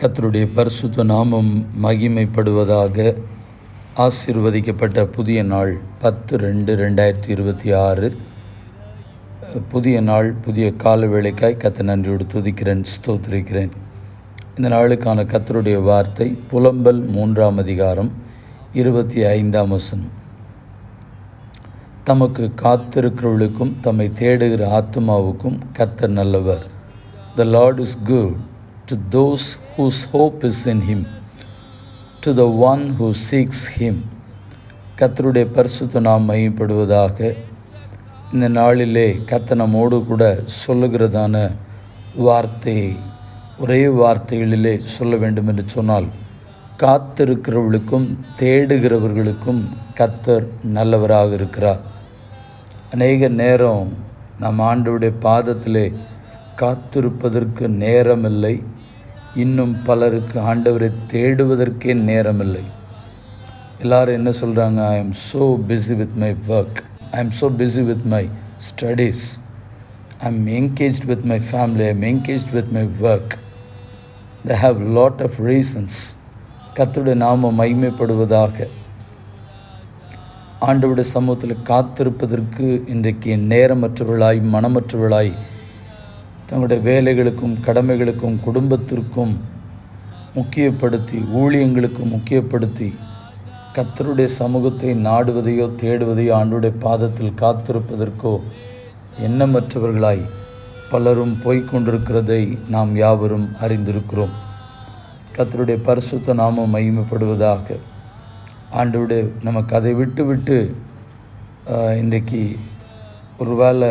கர்த்தருடைய பரிசுத்த நாமம் மகிமைப்படுவதாக. ஆசீர்வதிக்கப்பட்ட புதிய நாள் 10/2/2026 புதிய நாள், புதிய கால வேளைக்காய் கர்த்தர் நன்றியோடு துதிக்கிறேன், ஸ்தோத்திரிக்கிறேன். இந்த நாளுக்கான கர்த்தருடைய வார்த்தை புலம்பல் 3ஆம் அதிகாரம் 25ஆம் வசனம். தமக்கு காத்திருக்கிறவர்களுக்கும் தம்மை தேடுகிற ஆத்துமாவுக்கும் கர்த்தர் நல்லவர். The Lord is good to those whose hope is in Him, to the one who seeks Him. கர்த்தருடைய பரிசுத்த நாமம் மகிமைப்படுவதாக. இந்த நாளிலே கர்த்தர் நம்மோடு கூட சொல்லுகிறதான வார்த்தையை ஒரே வார்த்தைகளிலே சொல்ல வேண்டும் என்று சொன்னால், காத்திருக்கிறவர்களுக்கும் தேடுகிறவர்களுக்கும் கர்த்தர் நல்லவராக இருக்கிறார். அநேக நேரம் நம் ஆண்டவருடைய பாதத்திலே காத்திருப்பதற்கு நேரமில்லை. இன்னும் பலருக்கு ஆண்டவரை தேடுவதற்கே நேரமில்லை. எல்லாரும் என்ன சொல்கிறாங்க? I am so busy with my work, I am so busy with my studies, I am engaged with my family, I am engaged with my work. They have lot of reasons. கர்த்தருடைய நாமம் மகிமைப்படுவதாக. ஆண்டவருடைய சமூகத்தில் காத்திருப்பதற்கு இன்றைக்கு நேரமற்றவர்களாய், மனமற்றவர்களாய், தங்களுடைய வேலைகளுக்கும் கடமைகளுக்கும் குடும்பத்திற்கும் முக்கியப்படுத்தி, ஊழியங்களுக்கும் முக்கியப்படுத்தி, கர்த்தருடைய சமூகத்தை நாடுவதையோ தேடுவதையோ ஆண்டவருடைய பாதத்தில் காத்திருப்பதற்கோ எண்ணமற்றவர்களாய் பலரும் போய்கொண்டிருக்கிறதை நாம் யாவரும் அறிந்திருக்கிறோம். கர்த்தருடைய பரிசுத்த நாமம் மகிமைப்படுவதாக. ஆண்டவருடைய நமக்கு அதை விட்டு இன்றைக்கி ஒருவேளை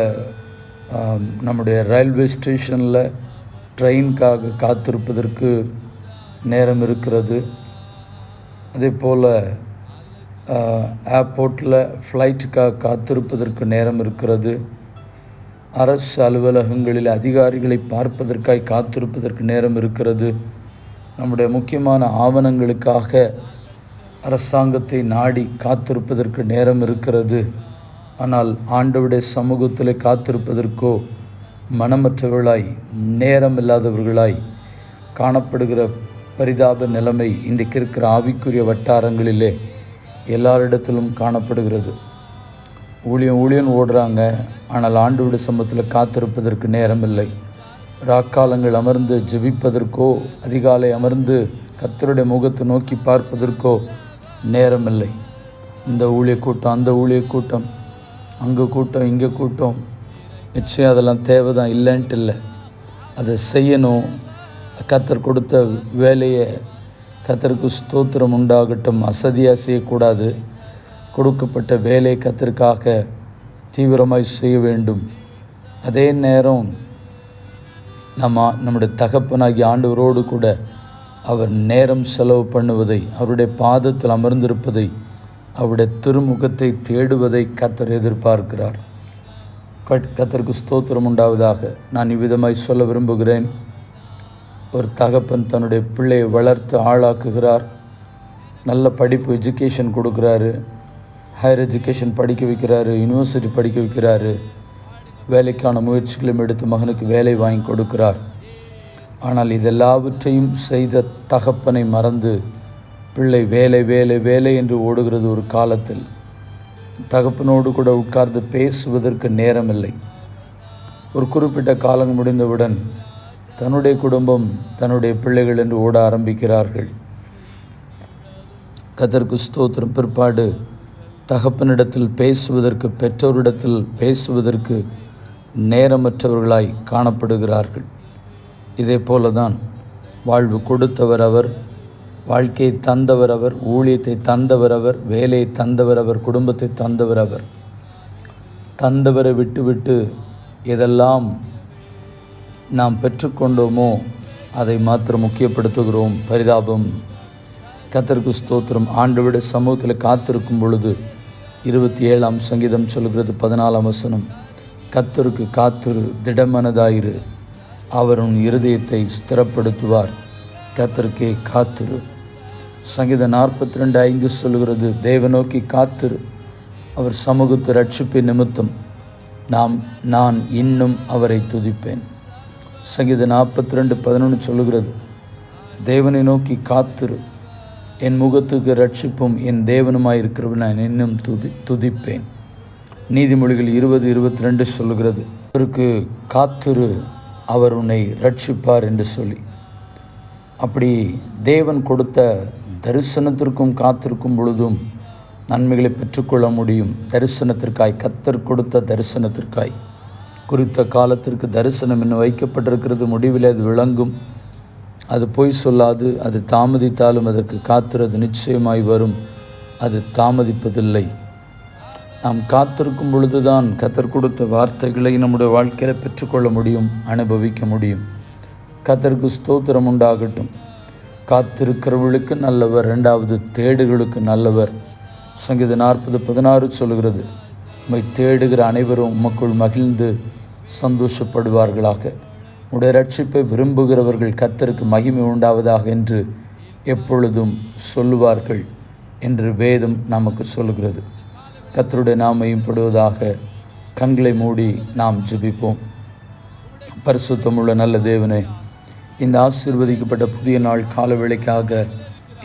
நம்முடைய ரயில்வே ஸ்டேஷனில் ட்ரெயினுக்காக காத்திருப்பதற்கு நேரம் இருக்கிறது. அதே போல் ஏர்போர்ட்டில் ஃப்ளைட்டுக்காக காத்திருப்பதற்கு நேரம் இருக்கிறது. அரசு அலுவலகங்களில் அதிகாரிகளை பார்ப்பதற்காக காத்திருப்பதற்கு நேரம் இருக்கிறது. நம்முடைய முக்கியமான ஆவணங்களுக்காக அரசாங்கத்தை நாடி காத்திருப்பதற்கு நேரம் இருக்கிறது. ஆனால் ஆண்டவருடைய சமூகத்தில் காத்திருப்பதற்கோ மனமற்றவர்களாய், நேரம் இல்லாதவர்களாய் காணப்படுகிற பரிதாப நிலைமை இன்றைக்கு இருக்கிற ஆவிக்குரிய வட்டாரங்களிலே எல்லாரிடத்திலும் காணப்படுகிறது. ஊழியம் ஓடுறாங்க, ஆனால் ஆண்டவருடைய சமூகத்தில் காத்திருப்பதற்கு நேரமில்லை. ராக்காலங்கள் அமர்ந்து ஜெபிப்பதற்கோ, அதிகாலை அமர்ந்து கர்த்தருடைய முகத்தை நோக்கி பார்ப்பதற்கோ நேரமில்லை. இந்த ஊழிய கூட்டம், அந்த ஊழிய கூட்டம், அங்கே கூட்டம், இங்கே கூட்டம், நிச்சயம் அதெல்லாம் தேவை தான், இல்லைன்ட்டு இல்லை. அதை செய்யணும். கர்த்தர் கொடுத்த வேலையை, கர்த்தருக்கு ஸ்தோத்திரம் உண்டாகட்டும், அசதியாக செய்யக்கூடாது. கொடுக்கப்பட்ட வேலையை கர்த்தருக்காக தீவிரமாய் செய்ய வேண்டும். அதே நேரம் நம்முடைய தகப்பனாகிய ஆண்டவரோடு கூட அவர் நேரம் செலவு பண்ணுவதை, அவருடைய பாதத்தில் அமர்ந்திருப்பதை, அவருடைய திருமுகத்தை தேடுவதை கர்த்தர் எதிர்பார்க்கிறார். கர்த்தருக்கு ஸ்தோத்திரம் உண்டாவதாக. நான் இவ்விதமாய் சொல்ல விரும்புகிறேன். ஒரு தகப்பன் தன்னுடைய பிள்ளையை வளர்த்து ஆளாக்குகிறார். நல்ல படிப்பு, எஜுகேஷன் கொடுக்குறாரு, ஹையர் எஜுகேஷன் படிக்க வைக்கிறாரு, யூனிவர்சிட்டி படிக்க வைக்கிறாரு, வேலைக்கான முயற்சிகளும் எடுத்து மகனுக்கு வேலை வாங்கி கொடுக்கிறார். ஆனால் இதெல்லாவற்றையும் செய்த தகப்பனை மறந்து பிள்ளை வேலை வேலை வேலை என்று ஓடுகிறது. ஒரு காலத்தில் தகப்பனோடு கூட உட்கார்ந்து பேசுவதற்கு நேரமில்லை. ஒரு குறிப்பிட்ட காலம் முடிந்தவுடன் தன்னுடைய குடும்பம், தன்னுடைய பிள்ளைகள் என்று ஓட ஆரம்பிக்கிறார்கள். கர்த்தருக்கு ஸ்தோத்திரம். பிற்பாடு தகப்பனிடத்தில் பேசுவதற்கு, பெற்றோரிடத்தில் பேசுவதற்கு நேரமற்றவர்களாய் காணப்படுகிறார்கள். இதே போல தான் வாழ்வு கொடுத்தவர் அவர், வாழ்க்கையை தந்தவர் அவர், ஊழியத்தை தந்தவர் அவர், வேலையை தந்தவர் அவர், குடும்பத்தை தந்தவர் அவர். தந்தவரை விட்டு எதெல்லாம் நாம் பெற்றுக்கொண்டோமோ அதை மாத்திரம் முக்கியப்படுத்துகிறோம். பரிதாபம். கர்த்தருக்கு ஸ்தோத்திரம். ஆண்டவருடைய சமூகத்தில் காத்திருக்கும் பொழுது 27ஆம் சங்கீதம் சொல்கிறது, 14ஆம் வசனம், கர்த்தருக்கு காத்திரு, திடமனதாயிரு, அவர் உன் இருதயத்தை ஸ்திரப்படுத்துவார். கர்த்தருக்கே காத்திரு. சங்கீதம் 42:5 சொல்கிறது, தேவநோக்கி காத்திரு, அவர் சமூகத்து ரட்சிப்பின் நிமித்தம் நான் இன்னும் அவரை துதிப்பேன். சங்கீதம் 42:11 சொல்லுகிறது, தேவனை நோக்கி காத்திரு. என் முகத்துக்கு ரட்சிப்பும் என் தேவனுமாயிருக்கிறவன் நான் இன்னும் துதிப்பேன். நீதிமொழிகள் 20:22 சொல்லுகிறது, அவருக்கு காத்திரு, அவர் உன்னை ரட்சிப்பார் என்று சொல்லி. அப்படி தேவன் கொடுத்த தரிசனத்திற்கும் காத்திருக்கும் பொழுதும் நன்மைகளை பெற்றுக்கொள்ள முடியும். தரிசனத்திற்காய், கர்த்தர் கொடுத்த தரிசனத்திற்காய் குறித்த காலத்திற்கு தரிசனம் இன்னும் வைக்கப்பட்டிருக்கிறது. முடிவில் அது விளங்கும். அது பொய் சொல்லாது. அது தாமதித்தாலும் அதற்கு காத்திருது நிச்சயமாய் வரும். அது தாமதிப்பதில்லை. நாம் காத்திருக்கும் பொழுதுதான் கர்த்தர் கொடுத்த வார்த்தைகளை நம்முடைய வாழ்க்கையில் பெற்றுக்கொள்ள முடியும், அனுபவிக்க முடியும். கர்த்தருக்கு ஸ்தோத்திரம் உண்டாகட்டும். காத்திருக்கிறவர்களுக்கு நல்லவர், 2வது தேடுகளுக்கு நல்லவர். சங்கீதம் 40:16 சொல்கிறது, உம்மை தேடுகிற அனைவரும் உமக்குள் மகிழ்ந்து சந்தோஷப்படுவார்களாக. உடைய ரட்சிப்பை விரும்புகிறவர்கள் கர்த்தருக்கு மகிமை உண்டாவதாக என்று எப்பொழுதும் சொல்லுவார்கள் என்று வேதம் நமக்கு சொல்கிறது. கர்த்தருடைய நாமம் படுவதாக. கண்களை மூடி நாம் ஜெபிப்போம். பரிசுத்தமுள்ள நல்ல தேவனே, இந்த ஆசீர்வதிக்கப்பட்ட புதிய நாள் கால வேளைக்காக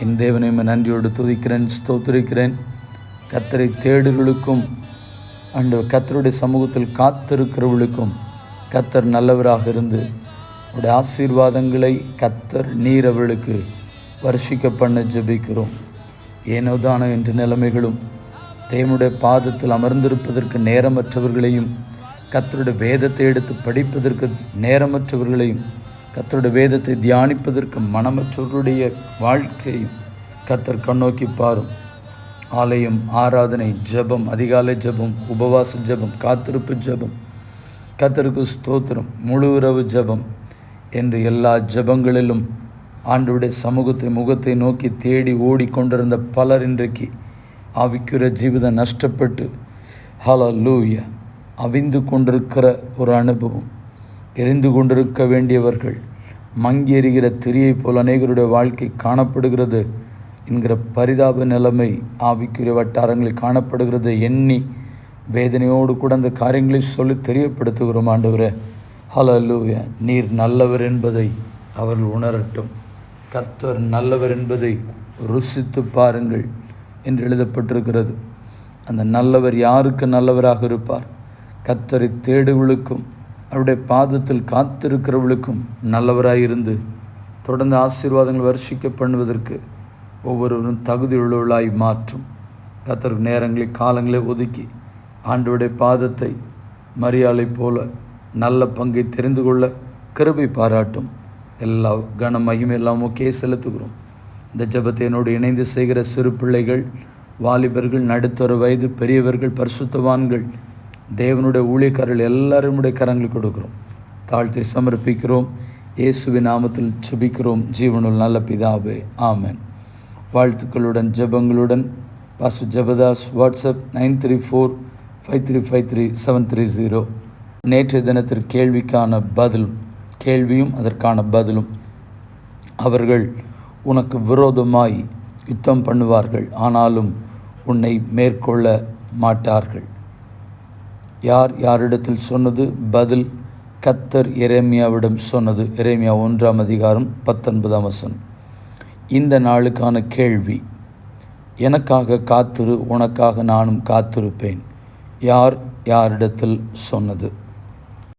என் தேவனை நன்றியோடு துதிக்கிறேன், ஸ்தோத்திரிக்கிறேன். கர்த்தரை தேடுகளுக்கும் கர்த்தருடைய சமூகத்தில் காத்திருக்கிறவர்களுக்கும் கர்த்தர் நல்லவராக இருந்து உடைய ஆசீர்வாதங்களை கர்த்தர் நீர் அவர்களுக்கு வருஷிக்க பண்ண ஜெபிக்கிறோம். ஏனோதானோ என்ற நிலைமைகளும் தேவனுடைய பாதத்தில் அமர்ந்திருப்பதற்கு நேரமற்றவர்களையும், கர்த்தருடைய வேதத்தை எடுத்து படிப்பதற்கு நேரமற்றவர்களையும், கர்த்தருடைய வேதத்தை தியானிப்பதற்கு மனமற்றவர்களுடைய வாழ்க்கையும் கர்த்தர் கண்ணோக்கி பாரும். ஆலயம், ஆராதனை, ஜெபம், அதிகாலை ஜெபம், உபவாச ஜெபம், காத்திருப்பு ஜெபம், கர்த்தருக்கு ஸ்தோத்திரம், முழு இரவு ஜெபம் என்று எல்லா ஜெபங்களிலும் ஆண்டவருடைய சமூகத்தை முகத்தை நோக்கி தேடி ஓடிக்கொண்டிருந்த பலர் இன்றைக்கு ஆவிக்குரிய ஜீவிதம் நஷ்டப்பட்டு ஹல்லேலூயா அவிந்து கொண்டிருக்கிற ஒரு அனுபவம். எரிந்து கொண்டிருக்க வேண்டியவர்கள் மங்கி எறிகிற திரியை போல் அநேகருடைய வாழ்க்கை காணப்படுகிறது என்கிற பரிதாப நிலைமை ஆவிக்குரிய வட்டாரங்களில் காணப்படுகிறது. எண்ணி வேதனையோடு கூட அந்த காரியங்களை சொல்லி தெரியப்படுத்துகிறோம். ஆண்டவரே, ஹல்லேலூயா, நீர் நல்லவர் என்பதை அவர்கள் உணரட்டும். கர்த்தர் நல்லவர் என்பதை ருசித்து பாருங்கள் என்று எழுதப்பட்டிருக்கிறது. அந்த நல்லவர் யாருக்கு நல்லவராக இருப்பார்? கர்த்தரை தேடுவர்களுக்கும் அவருடைய பாதத்தில் காத்திருக்கிறவர்களுக்கும் நல்லவராயிருந்து தொடர்ந்து ஆசீர்வாதங்கள் வருஷிக்க பண்ணுவதற்கு ஒவ்வொருவரும் தகுதியுள்ளவர்களாய் மாற்றும். கர்த்தர் நேரங்களை காலங்களை ஒதுக்கி ஆண்டவருடைய பாதத்தை மரியாதை போல நல்ல பங்கை தெரிந்து கொள்ள கிருபை பாராட்டும். எல்லா கன மகிமை எல்லாம் முக்கிய செலுத்துகிறோம். இந்த ஜெபத்தை என்னோடு இணைந்து செய்கிற சிறு பிள்ளைகள், வாலிபர்கள், நடுத்தர வயது பெரியவர்கள், பரிசுத்தவான்கள், தேவனுடைய ஊழியக்காரர்கள் எல்லாருடைய கரங்கள் கொடுக்கிறோம். தாழ்த்தை சமர்ப்பிக்கிறோம். இயேசுவின் நாமத்தில் ஜெபிக்கிறோம் ஜீவனுள்ள நல்ல பிதாவே, ஆமென். வாழ்த்துக்களுடன் ஜெபங்களுடன் பாஸ்டர் ஜெபதாஸ். வாட்ஸ்அப் 9345353730. நேற்றைய தினத்திற்கு கேள்விக்கான பதிலும், கேள்வியும் அதற்கான பதிலும். அவர்கள் உனக்கு விரோதமாய் யுத்தம் பண்ணுவார்கள், ஆனாலும் உன்னை மேற்கொள்ள மாட்டார்கள். யார் யாரிடத்தில் சொன்னது? பதில் கர்த்தர் எரேமியாவிடம் சொன்னது. எரேமியா 1:19. இந்த நாளுக்கான கேள்வி, எனக்காக காத்திரு, உனக்காக நானும் காத்திருப்பேன். யார் யாரிடத்தில் சொன்னது?